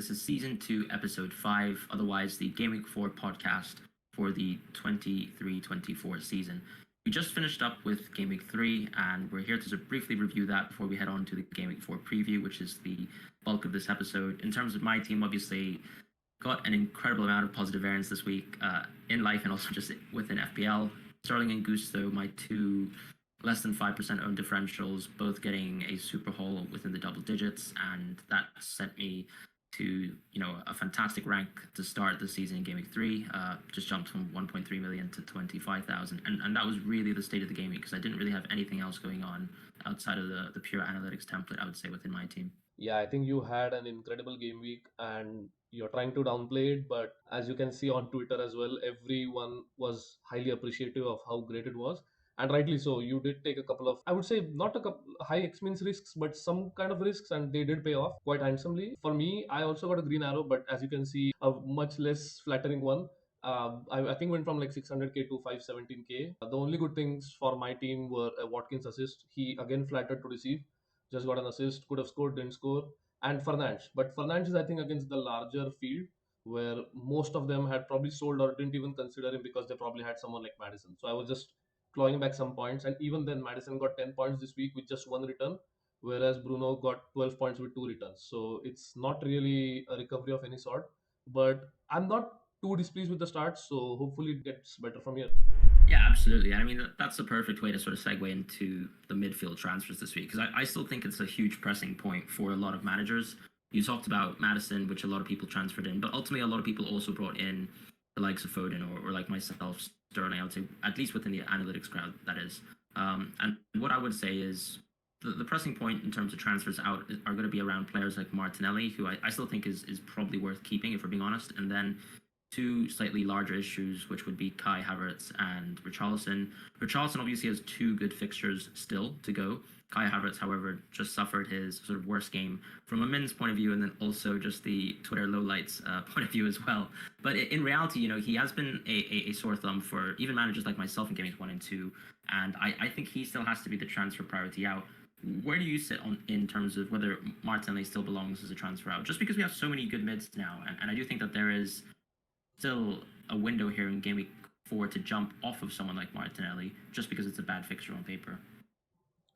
This is Season 2, Episode 5, otherwise the Gameweek 4 podcast for the 23-24 season. We just finished up with Gameweek 3, and we're here to sort of briefly review that before we head on to the Gameweek 4 preview, which is the bulk of this episode. In terms of my team, obviously, got an incredible amount of positive variance this week in life and also just within FPL. Sterling and Gusto, my two less than 5% owned differentials, both getting a super haul within the double digits, and that sent me to a fantastic rank to start the season in Gameweek 3. Just jumped from 1.3 million to 25,000, and that was really the state of the game week because I didn't really have anything else going on outside of the pure analytics template, I would say, within my team. Yeah, I think you had an incredible game week and you're trying to downplay it, but as you can see on Twitter as well, everyone was highly appreciative of how great it was. And rightly so, you did take a couple of, I would say, not a couple high expense risks, but some kind of risks, and they did pay off quite handsomely. For me, I also got a green arrow, but as you can see, a much less flattering one. I think went from like 600k to 517k. The only good things for my team were a Watkins assist. He again flattered to receive, just got an assist, could have scored, didn't score, and Fernandes. But Fernandes is, I think, against the larger field where most of them had probably sold or didn't even consider him because they probably had someone like Madison. So I was just clawing back some points, and even then, Madison got 10 points this week with just one return, whereas Bruno got 12 points with two returns. So it's not really a recovery of any sort. But I'm not too displeased with the start, so hopefully it gets better from here. Yeah, absolutely. And I mean, that's the perfect way to sort of segue into the midfield transfers this week, because I still think it's a huge pressing point for a lot of managers. You talked about Madison, which a lot of people transferred in, but ultimately a lot of people also brought in the likes of Foden or like myself, Sterling, I would say, at least within the analytics crowd, that is. And what I would say is the pressing point in terms of transfers out are going to be around players like Martinelli, who I still think is probably worth keeping, if we're being honest. And then two slightly larger issues, which would be Kai Havertz and Richarlison. Richarlison obviously has two good fixtures still to go. Kai Havertz, however, just suffered his sort of worst game from a min's point of view, and then also just the Twitter lowlights point of view as well. But in reality, he has been a sore thumb for even managers like myself in Games 1 and 2, and I think he still has to be the transfer priority out. Where do you sit in terms of whether Martinelli still belongs as a transfer out? Just because we have so many good mids now, and I do think that there is still a window here in Gameweek 4 to jump off of someone like Martinelli just because it's a bad fixture on paper.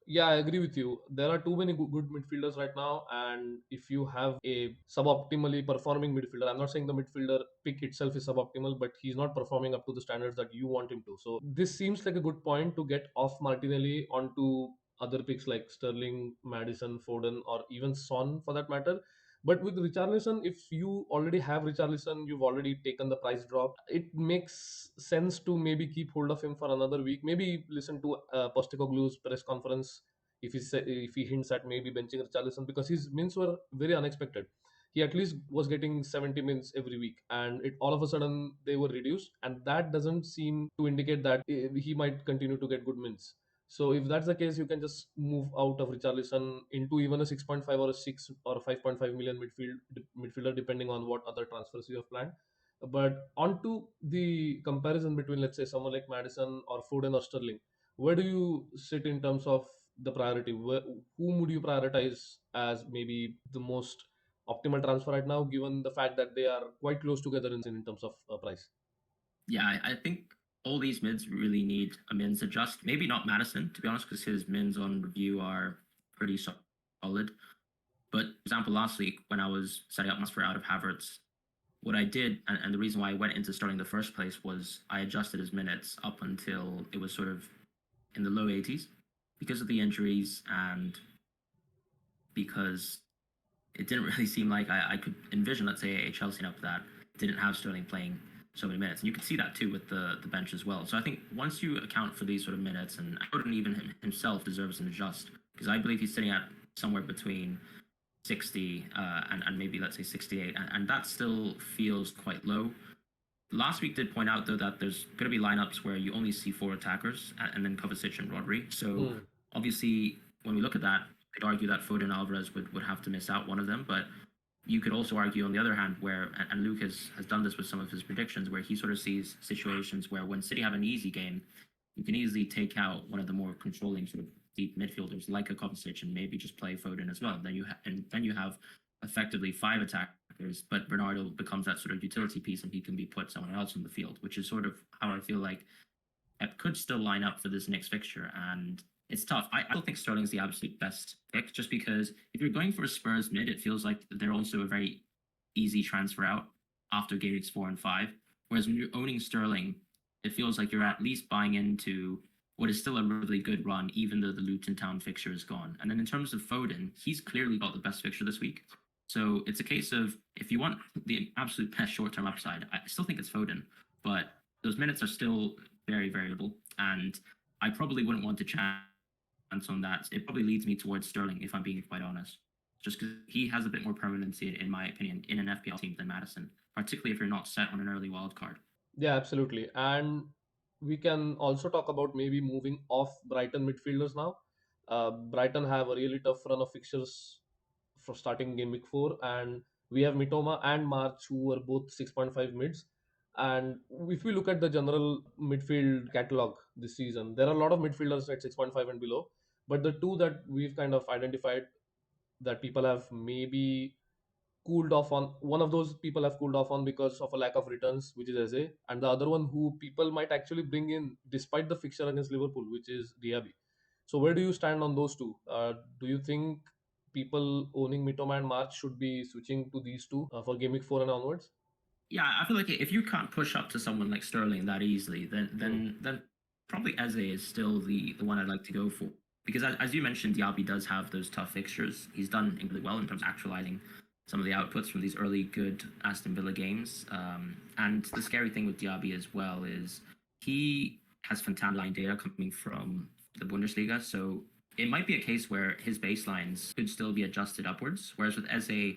Yeah, I agree with you. There are too many good midfielders right now, and if you have a suboptimally performing midfielder, I'm not saying the midfielder pick itself is suboptimal, but he's not performing up to the standards that you want him to. So this seems like a good point to get off Martinelli onto other picks like Sterling, Madison, Foden, or even Son for that matter. But with Richarlison, if you already have Richarlison, you've already taken the price drop. It makes sense to maybe keep hold of him for another week. Maybe listen to Postecoglou's press conference if he hints at maybe benching Richarlison, because his minutes were very unexpected. He at least was getting 70 minutes every week, and it all of a sudden they were reduced, and that doesn't seem to indicate that he might continue to get good minutes. So if that's the case, you can just move out of Richarlison into even a 6.5 or a 6 or 5.5 million midfielder, depending on what other transfers you have planned. But onto the comparison between, let's say, someone like Madison or Foden or Sterling, where do you sit in terms of the priority? Whom would you prioritize as maybe the most optimal transfer right now, given the fact that they are quite close together in terms of price? Yeah, I think all these mids really need a mins adjust. Maybe not Madison, to be honest, because his mins on review are pretty solid. But for example, last week when I was setting up transfer out of Havertz, what I did, and the reason why I went into starting in the first place, was I adjusted his minutes up until it was sort of in the low 80s because of the injuries and because it didn't really seem like I could envision, let's say, a Chelsea up that didn't have Sterling playing so many minutes. And you could see that too with the bench as well. So I think once you account for these sort of minutes, and Foden even himself deserves an adjust, because I believe he's sitting at somewhere between 60 and maybe, let's say, 68. And that still feels quite low. Last week did point out, though, that there's going to be lineups where you only see four attackers and then Kovacic and Rodri. So obviously, when we look at that, I'd argue that Foden Alvarez would have to miss out one of them. But you could also argue, on the other hand, where, and Luke has done this with some of his predictions, where he sort of sees situations where when City have an easy game, you can easily take out one of the more controlling sort of deep midfielders like a Kovacic and maybe just play Foden as well. Then you have effectively 5 attackers, but Bernardo becomes that sort of utility piece and he can be put somewhere else on the field, which is sort of how I feel like Pep could still line up for this next fixture. And it's tough. I don't think Sterling's the absolute best pick, just because if you're going for a Spurs mid, it feels like they're also a very easy transfer out after game weeks 4 and 5. Whereas when you're owning Sterling, it feels like you're at least buying into what is still a really good run, even though the Luton Town fixture is gone. And then in terms of Foden, he's clearly got the best fixture this week. So it's a case of if you want the absolute best short-term upside, I still think it's Foden, but those minutes are still very variable, and I probably wouldn't want to chance on that. It probably leads me towards Sterling, if I'm being quite honest, just because he has a bit more permanency, in my opinion, in an FPL team than Madison, particularly if you're not set on an early wild card. Yeah, absolutely. And we can also talk about maybe moving off Brighton midfielders now. Brighton have a really tough run of fixtures for starting game week 4, and we have Mitoma and March, who are both 6.5 mids. And if we look at the general midfield catalog this season, there are a lot of midfielders at 6.5 and below. But the two that we've kind of identified that people have maybe cooled off on, one of those people have cooled off on because of a lack of returns, which is Eze, and the other one who people might actually bring in despite the fixture against Liverpool, which is Diaby. So where do you stand on those two? Do you think people owning Mitoma and March should be switching to these two for Game Week 4 and onwards? Yeah, I feel like if you can't push up to someone like Sterling that easily, then probably Eze is still the one I'd like to go for. Because as you mentioned, Diaby does have those tough fixtures. He's done incredibly well in terms of actualizing some of the outputs from these early good Aston Villa games. And the scary thing with Diaby as well is he has fantastic line data coming from the Bundesliga. So it might be a case where his baselines could still be adjusted upwards. Whereas with Eze,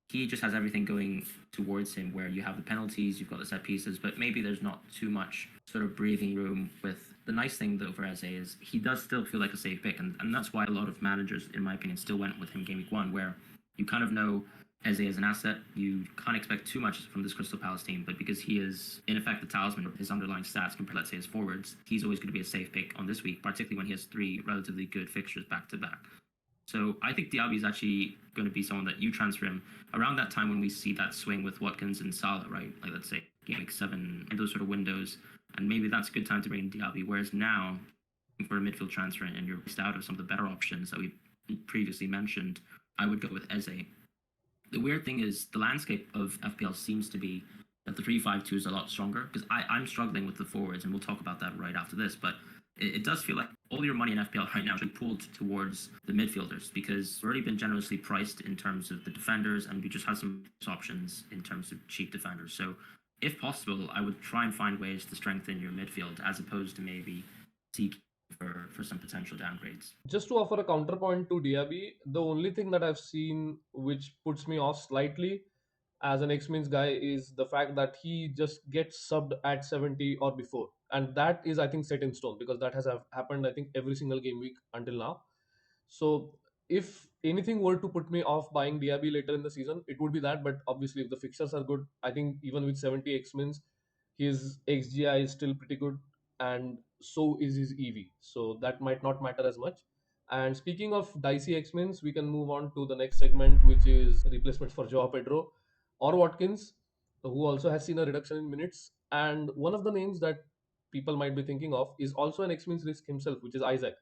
he just has everything going towards him, where you have the penalties, you've got the set pieces, but maybe there's not too much sort of breathing room. With the nice thing though for Eze is he does still feel like a safe pick, and that's why a lot of managers, in my opinion, still went with him game week 1, where you kind of know Eze as an asset, you can't expect too much from this Crystal Palace team, but because he is in effect the talisman of his underlying stats compared, let's say, his forwards, he's always going to be a safe pick on this week, particularly when he has 3 relatively good fixtures back to back. So I think Diaby is actually going to be someone that you transfer him around that time when we see that swing with Watkins and Salah, right? Like, let's say game week 7, in those sort of windows, and maybe that's a good time to bring in Diaby. Whereas now, for a midfield transfer and you're missed out of some of the better options that we previously mentioned, I would go with Eze. The weird thing is the landscape of FPL seems to be that the 3-5-2 is a lot stronger, because I'm struggling with the forwards, and we'll talk about that right after this, but it does feel like all your money in FPL right now should be pulled towards the midfielders, because we've already been generously priced in terms of the defenders, and we just have some options in terms of cheap defenders. So if possible, I would try and find ways to strengthen your midfield as opposed to maybe seek for some potential downgrades. Just to offer a counterpoint to Diaby, the only thing that I've seen which puts me off slightly as an X-Means guy is the fact that he just gets subbed at 70 or before. And that is, I think, set in stone, because that has happened, I think, every single game week until now. So if anything were to put me off buying Diaby later in the season, it would be that. But obviously, if the fixtures are good, I think even with 70 X-Means, his XGI is still pretty good, and so is his EV. So that might not matter as much. And speaking of dicey X-Means, we can move on to the next segment, which is replacements for Joao Pedro or Watkins, who also has seen a reduction in minutes. And one of the names that people might be thinking of is also an X-Means risk himself, which is Isaac.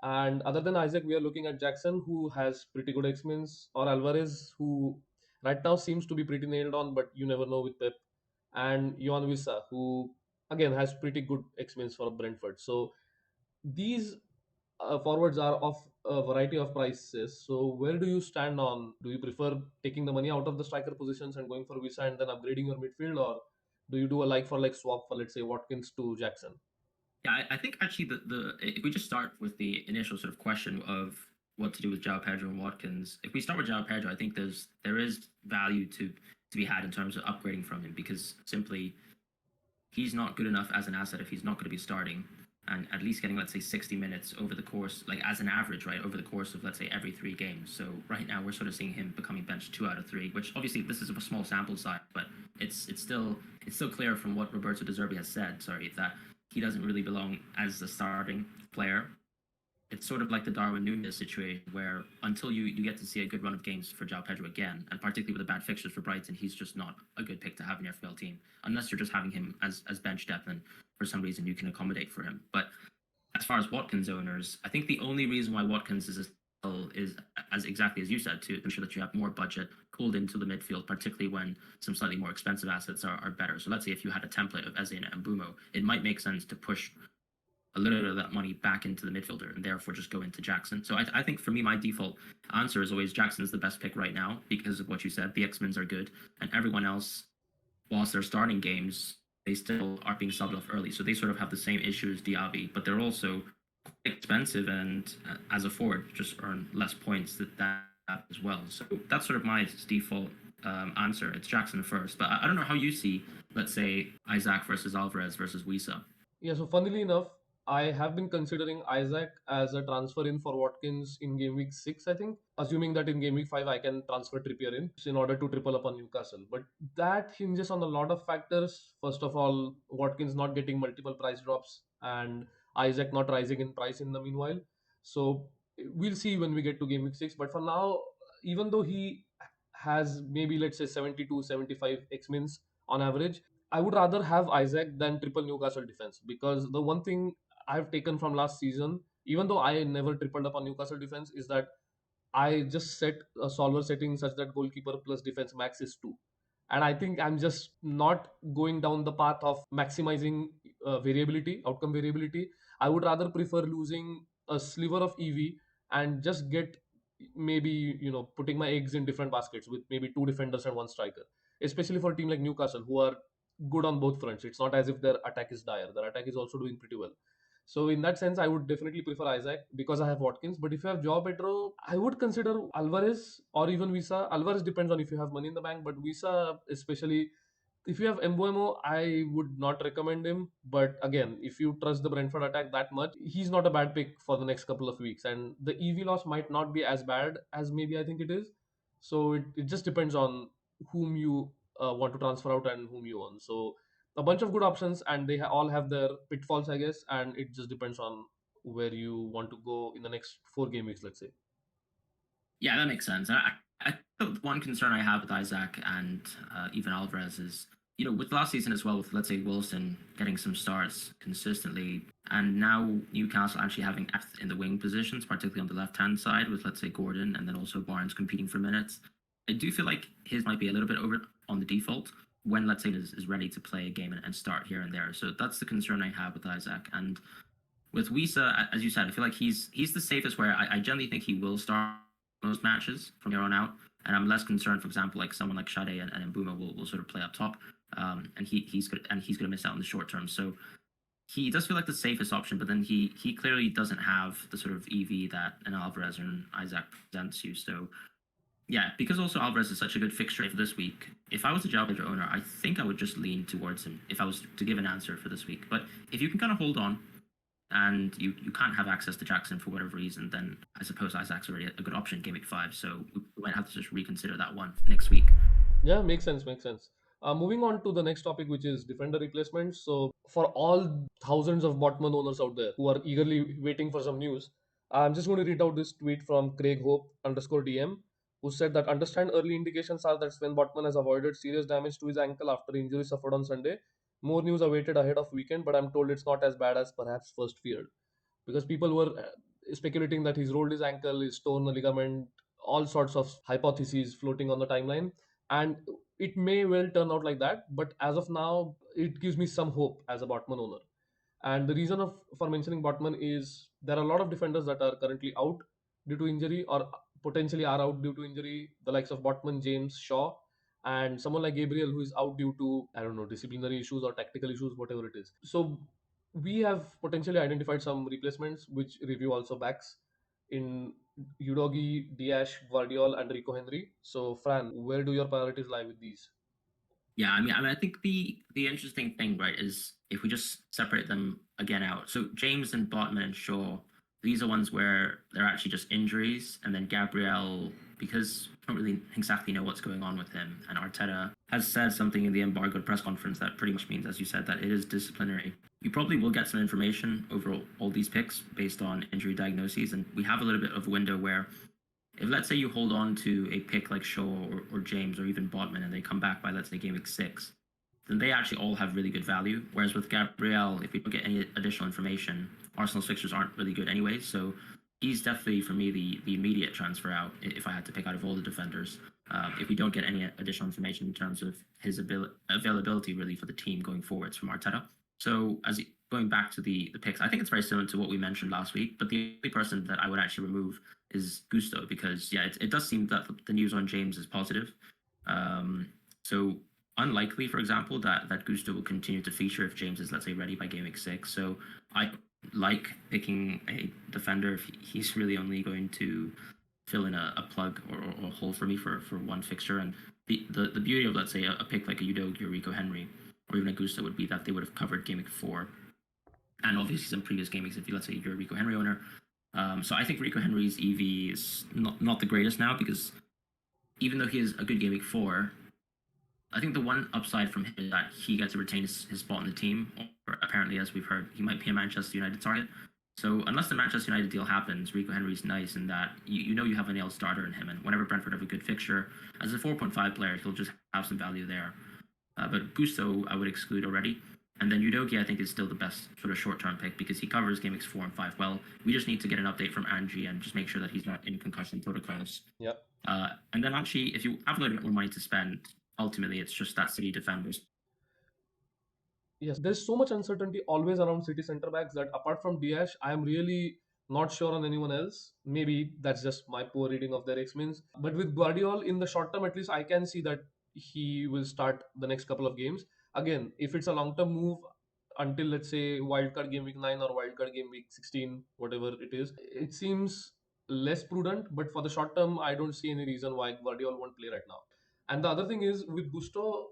And other than Isaac, we are looking at Jackson, who has pretty good X-Means, or Alvarez, who right now seems to be pretty nailed on, but you never know with Pep, and Johan Wissa, who again has pretty good X-Means for Brentford. So these forwards are of a variety of prices. So where do you stand on? Do you prefer taking the money out of the striker positions and going for Wissa and then upgrading your midfield, or do you do a like for like swap for, let's say, Watkins to Jackson? Yeah, I think actually the if we just start with the initial sort of question of what to do with Joao Pedro and Watkins, if we start with Joao Pedro, I think there is value to be had in terms of upgrading from him, because simply he's not good enough as an asset if he's not going to be starting, and at least getting, let's say, 60 minutes over the course, like as an average, right, over the course of, let's say, every 3 games. So right now we're sort of seeing him becoming benched 2 out of 3, which obviously this is a small sample size, but it's still clear from what Roberto De Zerbi has said, sorry, that he doesn't really belong as a starting player. it's sort of like the Darwin Núñez situation where until you get to see a good run of games for Joao Pedro again, and particularly with the bad fixtures for Brighton, he's just not a good pick to have in your FPL team unless you're just having him as bench depth and for some reason you can accommodate for him. But as far as Watkins owners, I think the only reason why Watkins is as exactly as you said, to ensure that you have more budget pulled into the midfield, particularly when some slightly more expensive assets are better. So let's say if you had a template of Eze and Mbeumo, it might make sense to push a little bit of that money back into the midfielder and therefore just go into Jackson. So I think for me, my default answer is always Jackson's the best pick right now because of what you said. The X-Mins are good, and everyone else, whilst they're starting games, they still are being subbed off early. So they sort of have the same issue as Diaby, but they're also expensive and as a forward just earn less points than that as well. So that's sort of my default answer. It's Jackson first, but I don't know how you see, let's say, Isaac versus Alvarez versus Wisa. Yeah, so funnily enough, I have been considering Isaac as a transfer in for Watkins in game week 6, I think. Assuming that in game week 5, I can transfer Trippier in order to triple up on Newcastle. But that hinges on a lot of factors. First of all, Watkins not getting multiple price drops and Isaac not rising in price in the meanwhile. So we'll see when we get to game week 6. But for now, even though he has maybe, let's say, 72, 75 X mins on average, I would rather have Isaac than triple Newcastle defense, because the one thing I've taken from last season, even though I never tripled up on Newcastle defense, is that I just set a solver setting such that goalkeeper plus defense max is 2. And I think I'm just not going down the path of maximizing variability, outcome variability. I would rather prefer losing a sliver of EV and just get maybe, putting my eggs in different baskets with maybe two defenders and one striker, especially for a team like Newcastle who are good on both fronts. It's not as if their attack is dire. Their attack is also doing pretty well. So in that sense, I would definitely prefer Isaac because I have Watkins. But if you have Joao Pedro, I would consider Alvarez or even Visa. Alvarez depends on if you have money in the bank, but Visa, especially if you have Mbeumo, I would not recommend him. But again, if you trust the Brentford attack that much, he's not a bad pick for the next couple of weeks. And the EV loss might not be as bad as maybe I think it is. So it just depends on whom you want to transfer out and whom you own. So a bunch of good options, and they all have their pitfalls, I guess. And it just depends on where you want to go in the next 4 game weeks, let's say. Yeah, that makes sense. I the one concern I have with Isaac and even Alvarez is, with last season as well, with let's say Wilson getting some starts consistently, and now Newcastle actually having depth in the wing positions, particularly on the left-hand side with let's say Gordon and then also Barnes competing for minutes. I do feel like his might be a little bit over on the default when let's say is ready to play a game and start here and there. So that's the concern I have with Isaac. And with Wisa, as you said, I feel like he's the safest where I generally think he will start most matches from here on out. And I'm less concerned, for example, like someone like Sade and Mbeumo will sort of play up top. And he's going to miss out in the short term. So he does feel like the safest option, but then he clearly doesn't have the sort of EV that an Alvarez or an Isaac presents you. So yeah, because also Alvarez is such a good fixture for this week. If I was a Joao Pedro owner, I think I would just lean towards him if I was to give an answer for this week. But if you can kind of hold on and you can't have access to Jackson for whatever reason, then I suppose Isaac's already a good option game week 5. So we might have to just reconsider that one next week. Yeah, makes sense, makes sense. Moving on to the next topic, which is defender replacements. So, for all thousands of Botman owners out there who are eagerly waiting for some news, I'm just going to read out this tweet from Craig Hope underscore DM, who said that understand early indications are that Sven Botman has avoided serious damage to his ankle after injury suffered on Sunday. More news awaited ahead of weekend, but I'm told it's not as bad as perhaps first feared, because people were speculating that he's rolled his ankle, he's torn a ligament, all sorts of hypotheses floating on the timeline. And it may well turn out like that, but as of now, it gives me some hope as a Botman owner. And the reason for mentioning Botman is there are a lot of defenders that are currently out due to injury or potentially are out due to injury, the likes of Botman, James, Shaw, and someone like Gabriel who is out due to, I don't know, disciplinary issues or tactical issues, whatever it is. So we have potentially identified some replacements, which review also backs in Udogi, Diash, Guardiol, and Rico Henry. So, Fran, where do your priorities lie with these? Yeah, I think the interesting thing, right, is if we just separate them again out. So James and Botman and Shaw, these are ones where they're actually just injuries, and then Gabriel, because don't really exactly know what's going on with him. And Arteta has said something in the embargoed press conference that pretty much means, as you said, that it is disciplinary. You probably will get some information over all these picks based on injury diagnoses, and we have a little bit of a window where, if let's say you hold on to a pick like Shaw or James or even Botman, and they come back by, let's say, game week 6, then they actually all have really good value. Whereas with Gabriel, if we don't get any additional information, Arsenal's fixtures aren't really good anyway. So he's definitely, for me, the immediate transfer out if I had to pick out of all the defenders. If we don't get any additional information in terms of his availability really for the team going forwards from Arteta. So going back to the picks, I think it's very similar to what we mentioned last week. But the only person that I would actually remove is Gusto, because it does seem that the news on James is positive. So unlikely, for example, that Gusto will continue to feature if James is, let's say, ready by game week 6. So I like picking a defender if he's really only going to fill in a plug or a hole for me for one fixture. And the beauty of, let's say, a pick like a Udogie or Rico Henry or even a Gusto would be that they would have covered game week 4. And obviously some previous game weeks if let's say you're a Rico Henry owner. So I think Rico Henry's EV is not the greatest now, because even though he is a good game week 4, I think the one upside from him is that he gets to retain his spot in the team. Or apparently, as we've heard, he might be a Manchester United target. So unless the Manchester United deal happens, Rico Henry's nailed in that you know you have a nailed starter in him. And whenever Brentford have a good fixture, as a 4.5 player, he'll just have some value there. But Gusto, I would exclude already. And then Udogie, I think, is still the best sort of short-term pick because he covers game weeks 4 and 5 well. We just need to get an update from Angie and just make sure that he's not in concussion protocols. Yep. And then actually, if you have a little bit more money to spend, ultimately it's just that City defenders. Yes, there's so much uncertainty always around City centre backs that apart from Diaz, I am really not sure on anyone else. Maybe that's just my poor reading of their X-Mins. But with Guardiola, in the short term at least, I can see that he will start the next couple of games. Again, if it's a long-term move until, let's say, wildcard game week 9 or wildcard game week 16, whatever it is, it seems less prudent. But for the short term, I don't see any reason why Guardiola won't play right now. And the other thing is with Gusto,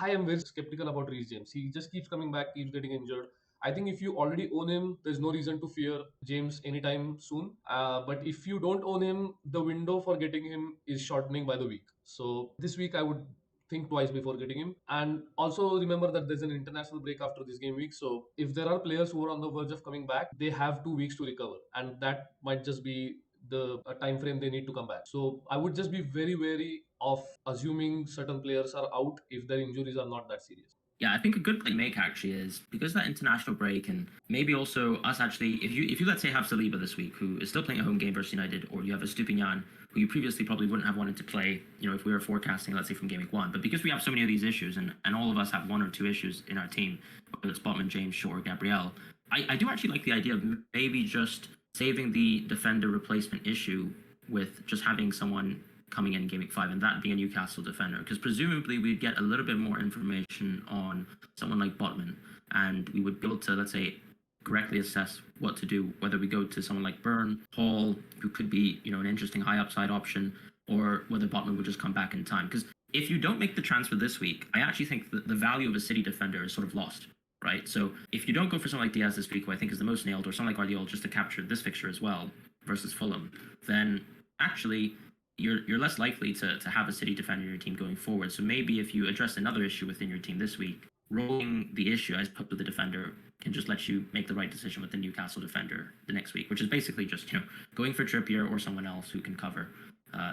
I am very skeptical about Reece James. He just keeps coming back, keeps getting injured. I think if you already own him, there's no reason to fear James anytime soon. But if you don't own him, the window for getting him is shortening by the week. So this week I would think twice before getting him. And also remember that there's an international break after this game week. So if there are players who are on the verge of coming back, they have 2 weeks to recover. And that might just be the time frame they need to come back. So I would just be very wary of assuming certain players are out if their injuries are not that serious. Yeah, I think a good play to make actually is because that international break, and maybe also us actually, if you let's say have Saliba this week, who is still playing a home game versus United, or you have a Stupinian, who you previously probably wouldn't have wanted to play, if we were forecasting, let's say, from game week 1. But because we have so many of these issues, and all of us have 1 or 2 issues in our team, whether it's Botman, James, Shaw, or Gabriel, I do actually like the idea of maybe just saving the defender replacement issue with just having someone coming in game week 5, and that being a Newcastle defender, because presumably we'd get a little bit more information on someone like Botman, and we would be able to, let's say, correctly assess what to do, whether we go to someone like Burn, Hall, who could be, an interesting high upside option, or whether Botman would just come back in time. Because if you don't make the transfer this week, I actually think that the value of a City defender is sort of lost, right? So if you don't go for someone like Diaz this week, who I think is the most nailed, or someone like Guardiola just to capture this fixture as well versus Fulham, then actually you're less likely to have a City defender in your team going forward. So maybe if you address another issue within your team this week, rolling the issue as opposed to the defender can just let you make the right decision with the Newcastle defender the next week, which is basically just going for Trippier or someone else who can cover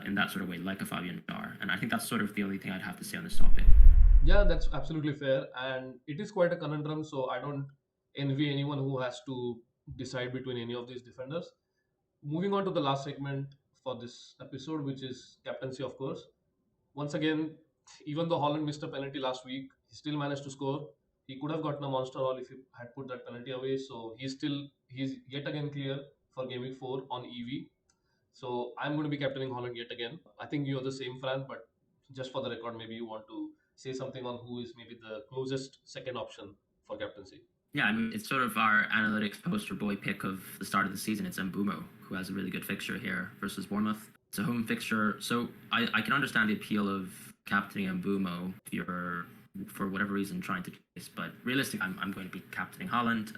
in that sort of way, like a Fabian Dar. And I think that's sort of the only thing I'd have to say on this topic. Yeah, that's absolutely fair, and it is quite a conundrum. So I don't envy anyone who has to decide between any of these defenders. Moving on to the last segment for this episode, which is captaincy, of course. Once again, even though Holland missed a penalty last week, he still managed to score. He could have gotten a monster haul if he had put that penalty away. So he's yet again clear for game week 4 on EV. So I'm going to be captaining Holland yet again. I think you're the same, Fran, but just for the record, maybe you want to say something on who is maybe the closest second option for captaincy. Yeah, I mean, it's sort of our analytics poster boy pick of the start of the season. It's Mbeumo, who has a really good fixture here versus Bournemouth. It's a home fixture, so I can understand the appeal of captaining Mbeumo if you're, for whatever reason, trying to chase. But realistically, I'm going to be captaining Haaland.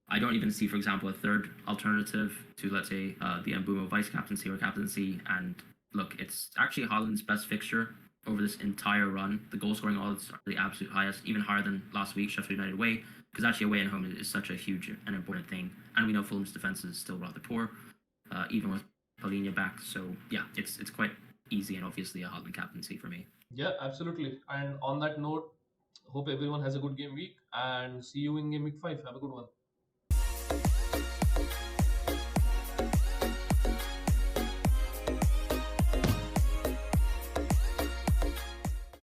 I don't even see, for example, a third alternative to, let's say, the Mbeumo vice captaincy or captaincy. And look, it's actually Haaland's best fixture over this entire run. The goal scoring odds are the absolute highest, even higher than last week, Sheffield United away, because actually away and home is such a huge and important thing. And we know Fulham's defense is still rather poor, even with Paulinho back. So yeah, it's quite easy and obviously a Haaland captaincy for me. Yeah, absolutely. And on that note, hope everyone has a good game week and see you in game week 5. Have a good one.